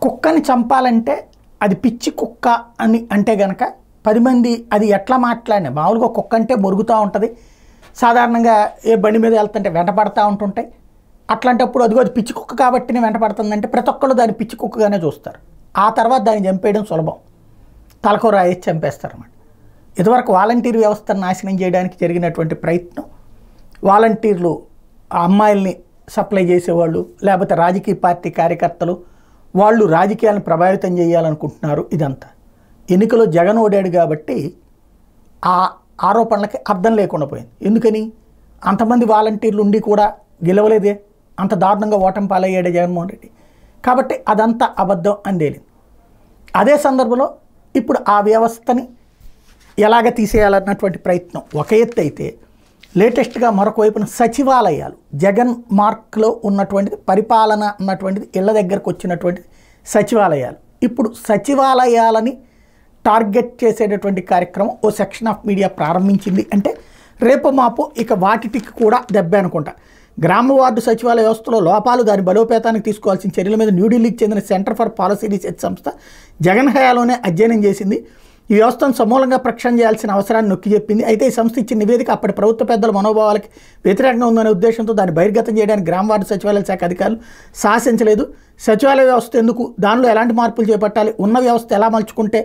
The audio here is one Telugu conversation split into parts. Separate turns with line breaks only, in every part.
కుక్కని చంపాలంటే అది పిచ్చి కుక్క అని అంటే గనక 10 మంది అది ఎట్లా మాట్లాడినా మామూలుగా కుక్క అంటే మొరుగుతూ ఉంటుంది, సాధారణంగా ఏ బండి మీద వెళ్తుంటే వెంటపడతా ఉంటుంటాయి. అట్లాంటప్పుడు అదిగో అది పిచ్చి కుక్క కాబట్టి వెంటపడుతుందంటే ప్రతి ఒక్కళ్ళు దాన్ని పిచ్చి కుక్కగానే చూస్తారు. ఆ తర్వాత దాన్ని చంపేయడం సులభం, తలకూర వేసి చంపేస్తారన్నమాట. ఇదివరకు వాలంటీర్ వ్యవస్థను నాశనం చేయడానికి జరిగినటువంటి ప్రయత్నం, వాలంటీర్లు ఆ అమ్మాయిల్ని సప్లై చేసేవాళ్ళు, లేకపోతే రాజకీయ పార్టీ కార్యకర్తలు, వాళ్ళు రాజకీయాలను ప్రభావితం చేయాలనుకుంటున్నారు. ఇదంతా ఎన్నికలో జగన్ ఓడాడు కాబట్టి ఆ ఆరోపణలకి అర్థం లేకుండా పోయింది. ఎందుకని అంతమంది వాలంటీర్లు ఉండి కూడా గెలవలేదే, అంత దారుణంగా ఓటమి పాలయ్యాడే జగన్మోహన్ రెడ్డి. కాబట్టి అదంతా అబద్ధం అని తేలింది. అదే సందర్భంలో ఇప్పుడు ఆ వ్యవస్థని ఎలాగ తీసేయాలన్నటువంటి ప్రయత్నం ఒక ఎత్తు అయితే, లేటెస్ట్గా మరొక వైపున సచివాలయాలు, జగన్ మార్క్లో ఉన్నటువంటిది పరిపాలన అన్నటువంటిది ఇళ్ల దగ్గరకు వచ్చినటువంటిది సచివాలయాలు. ఇప్పుడు సచివాలయాలని టార్గెట్ చేసేటటువంటి కార్యక్రమం ఓ సెక్షన్ ఆఫ్ మీడియా ప్రారంభించింది. అంటే రేపు మాపు ఇక వాటికి కూడా దెబ్బ అనుకుంటా. గ్రామ వార్డు సచివాలయ వ్యవస్థలో లోపాలు, దాని బలోపేతానికి తీసుకోవాల్సిన చర్యల మీద న్యూఢిల్లీకి చెందిన సెంటర్ ఫర్ పాలసీ రీసెర్చ్ సంస్థ జగన్ హయాంలోనే అధ్యయనం చేసింది. ఈ వ్యవస్థను సమూలంగా ప్రక్షాళన చేయాల్సిన అవసరాన్ని నొక్కి చెప్పింది. అయితే ఈ సంస్థ ఇచ్చిన నివేదిక అప్పటి ప్రభుత్వ పెద్దల మనోభావాలకి వ్యతిరేకంగా ఉందనే ఉద్దేశంతో దాన్ని బహిర్గతం చేయడానికి గ్రామ వార్డు సచివాలయ శాఖ అధికారులు సాహసించలేదు. సచివాలయ వ్యవస్థ ఎందుకు, దానిలో ఎలాంటి మార్పులు చేపట్టాలి, ఉన్న వ్యవస్థ ఎలా మలుచుకుంటే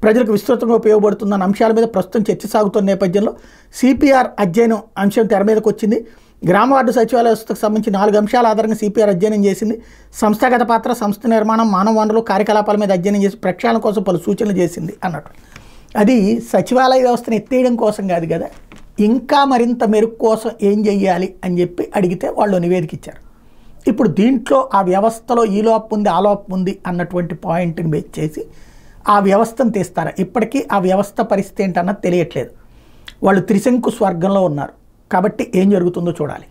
ప్రజలకు విస్తృతంగా ఉపయోగపడుతుందన్న అంశాల మీద ప్రస్తుతం చర్చ సాగుతున్న నేపథ్యంలో సిపిఆర్ అధ్యయనం అంశం తెర మీదకి వచ్చింది. గ్రామ వార్డు సచివాలయ వ్యవస్థకు సంబంధించి 4 అంశాల ఆధారంగా సిపిఆర్ అధ్యయనం చేసింది. సంస్థాగత పాత్ర, సంస్థ నిర్మాణం, మానవ వనరులు, కార్యకలాపాల మీద అధ్యయనం చేసి ప్రక్షాళన కోసం పలు సూచనలు చేసింది అన్నట్టు. అది సచివాలయ వ్యవస్థను ఎత్తేయడం కోసం కాదు కదా, ఇంకా మరింత మెరుగు కోసం ఏం చెయ్యాలి అని చెప్పి అడిగితే వాళ్ళు నివేదిక ఇచ్చారు. ఇప్పుడు దీంట్లో ఆ వ్యవస్థలో ఈ లోపం ఉంది, ఆ లోపం ఉంది అన్నటువంటి పాయింట్ని బేస్ చేసి ఆ వ్యవస్థను తీస్తారా? ఇప్పటికీ ఆ వ్యవస్థ పరిస్థితి ఏంటన్నది తెలియట్లేదు. వాళ్ళు త్రిశంకు స్వర్గంలో ఉన్నారు. కాబట్టి ఏం జరుగుతుందో చూడాలి.